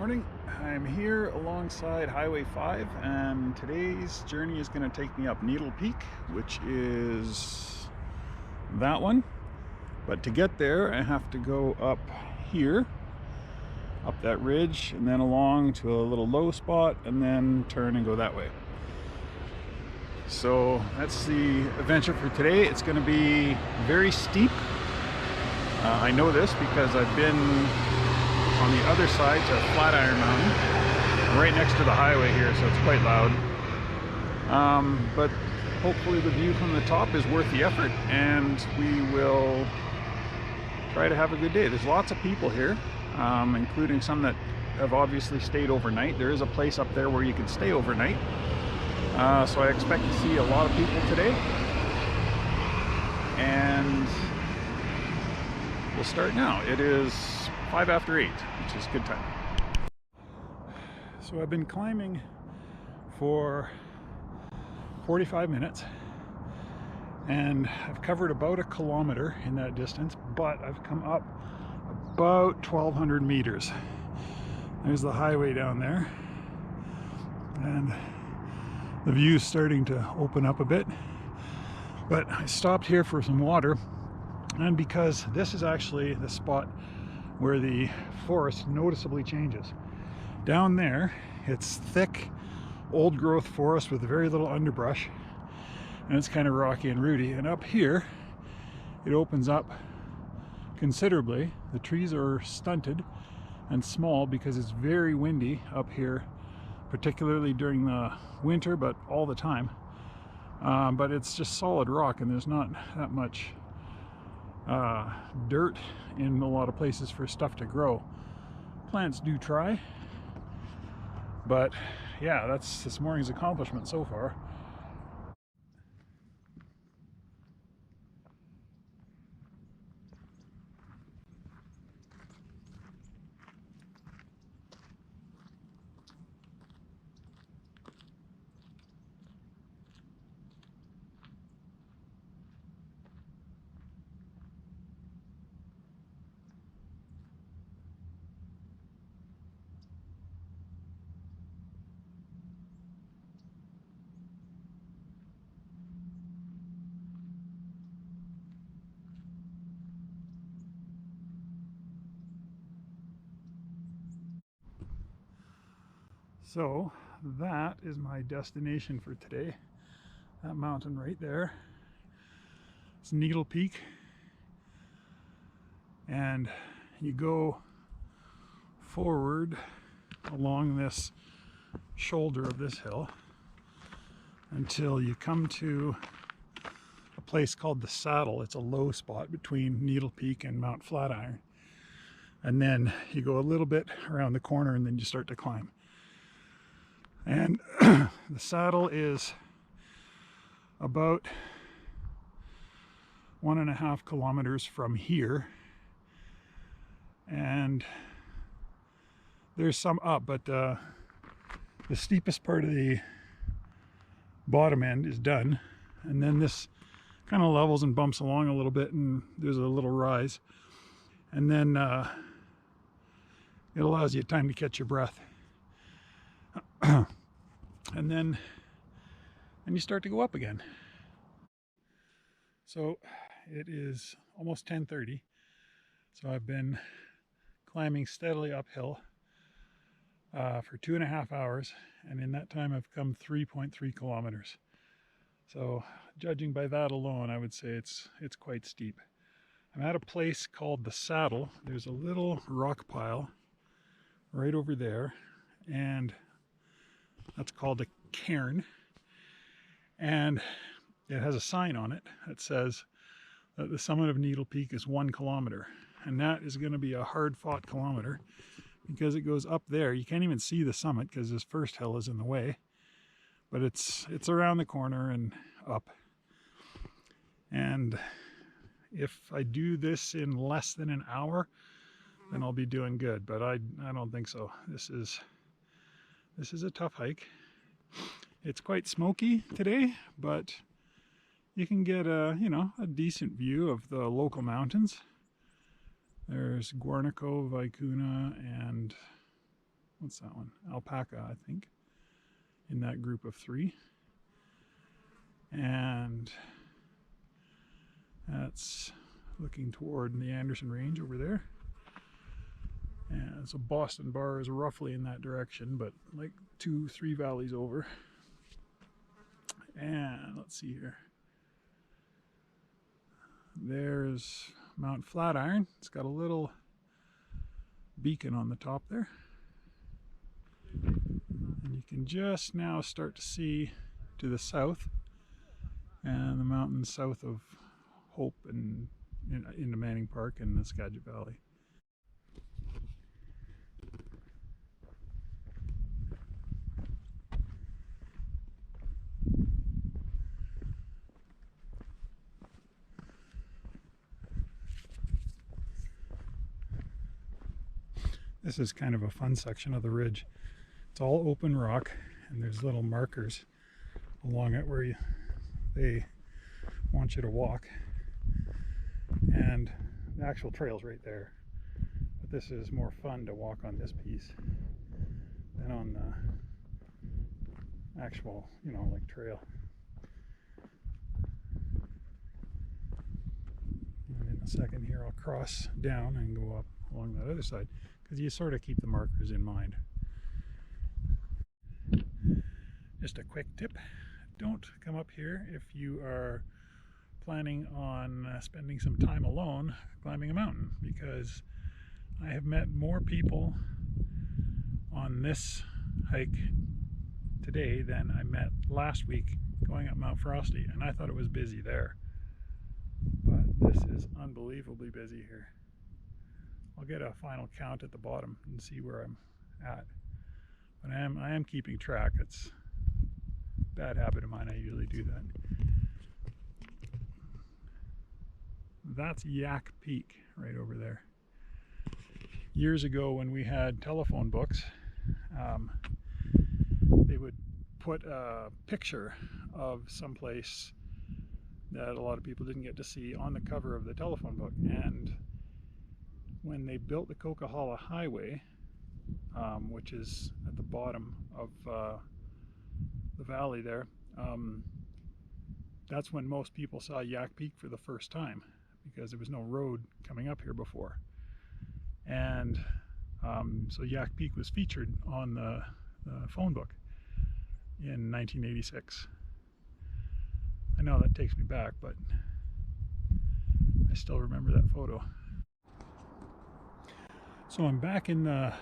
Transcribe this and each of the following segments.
Morning. I'm here alongside Highway 5 and today's journey is going to take me up Needle Peak, which is that one. But to get there I have to go up here, up that ridge, and then along to a little low spot and then turn and go that way. So that's the adventure for today. It's going to be very steep. I know this because I've been on the other side to Flatiron Mountain, right next to the highway here, so it's quite loud. But hopefully the view from the top is worth the effort, and we will try to have a good day. There's lots of people here, including some that have obviously stayed overnight. There is a place up there where you can stay overnight, so I expect to see a lot of people today. And we'll start now. It is 5 after 8, which is good time. So I've been climbing for 45 minutes and I've covered about 1 kilometer in that distance, but I've come up about 1,200 meters. There's the highway down there and the view's starting to open up a bit, but I stopped here for some water, and because this is actually the spot where the forest noticeably changes. Down there, it's thick, old growth forest with very little underbrush, and it's kind of rocky and rooty. And up here, it opens up considerably. The trees are stunted and small because it's very windy up here, particularly during the winter, but all the time. But it's just solid rock, and there's not that much dirt in a lot of places for stuff to grow. Plants do try, but yeah, that's this morning's accomplishment so far. So that is my destination for today. That mountain right there. It's Needle Peak. And you go forward along this shoulder of this hill until you come to a place called the Saddle. It's a low spot between Needle Peak and Mount Flatiron. And then you go a little bit around the corner and then you start to climb. And the Saddle is about 1.5 kilometers from here, and there's some up, but the steepest part of the bottom end is done, and then this kind of levels and bumps along a little bit, and there's a little rise, and then it allows you time to catch your breath. And then you start to go up again. So it is almost 10:30. So I've been climbing steadily uphill for 2.5 hours, and in that time I've come 3.3 kilometers. So judging by that alone, I would say it's quite steep. I'm at a place called the Saddle. There's a little rock pile right over there, and that's called a cairn, and it has a sign on it that says that the summit of Needle Peak is 1 kilometer, and that is going to be a hard-fought kilometer because it goes up there. You can't even see the summit because this first hill is in the way, but it's around the corner and up. And if I do this in less than an hour, then I'll be doing good, but I don't think so. This is a tough hike. It's quite smoky today, but you can get a decent view of the local mountains. There's Guarnico, Vicuna, and what's that one? Alpaca, I think, in that group of 3. And that's looking toward the Anderson Range over there. And so Boston Bar is roughly in that direction, but like 2-3 valleys over. And let's see here. There's Mount Flatiron. It's got a little beacon on the top there. And you can just now start to see to the south and the mountains south of Hope and into Manning Park and the Skagit Valley. This is kind of a fun section of the ridge. It's all open rock, and there's little markers along it where they want you to walk. And the actual trail's right there. But this is more fun to walk on this piece than on the actual, like trail. And in a second here, I'll cross down and go up along that other side, because you sort of keep the markers in mind. Just a quick tip, don't come up here if you are planning on spending some time alone climbing a mountain, because I have met more people on this hike today than I met last week going up Mount Frosty, and I thought it was busy there, but this is unbelievably busy here. I'll get a final count at the bottom and see where I'm at, but I am keeping track. It's a bad habit of mine. I usually do that. That's Yak Peak right over there. Years ago, when we had telephone books, they would put a picture of someplace that a lot of people didn't get to see on the cover of the telephone book. And when they built the Coquihalla Highway, which is at the bottom of the valley there, that's when most people saw Yak Peak for the first time, because there was no road coming up here before. And so Yak Peak was featured on the phone book in 1986. I know that takes me back, but I still remember that photo. So I'm back in the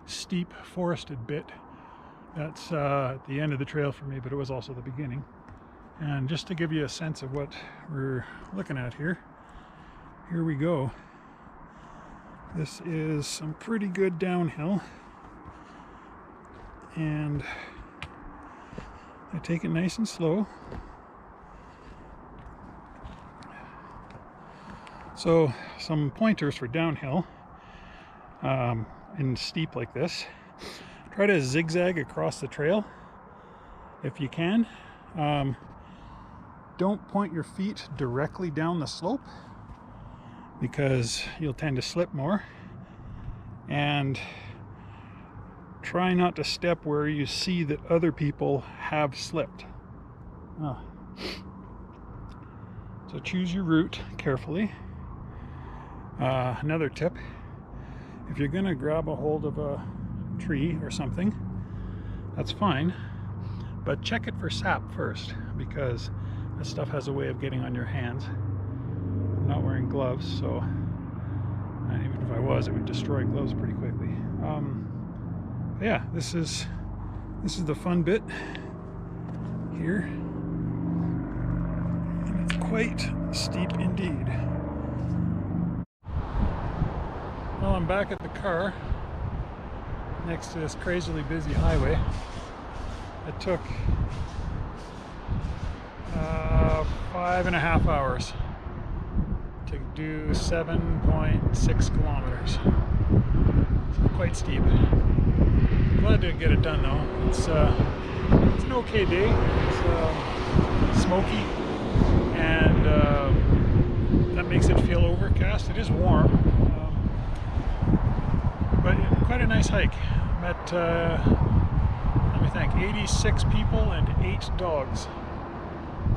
steep forested bit. That's at the end of the trail for me, but it was also the beginning. And just to give you a sense of what we're looking at here, here we go. This is some pretty good downhill, and I take it nice and slow. So some pointers for downhill in steep like this. Try to zigzag across the trail if you can. Don't point your feet directly down the slope, because you'll tend to slip more. And try not to step where you see that other people have slipped. So choose your route carefully. Another tip, if you're going to grab a hold of a tree or something, that's fine, but check it for sap first, because that stuff has a way of getting on your hands. I'm not wearing gloves, so even if I was, it would destroy gloves pretty quickly. Yeah, this is the fun bit here, and it's quite steep indeed. Well, I'm back at the car next to this crazily busy highway. It took 5.5 hours to do 7.6 kilometers. So quite steep. Glad to get it done though. It's an okay day. It's smoky, and that makes it feel overcast. It is warm, but quite a nice hike. Met, let me think, 86 people and 8 dogs.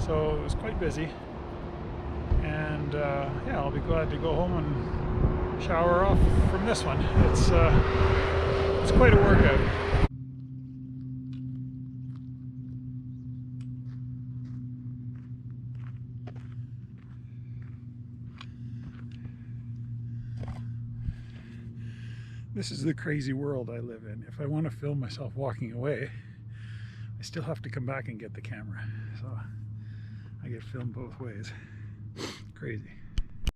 So it was quite busy. And yeah, I'll be glad to go home and shower off from this one. It's quite a workout. This is the crazy world I live in. If I want to film myself walking away, I still have to come back and get the camera. So I get filmed both ways. Crazy.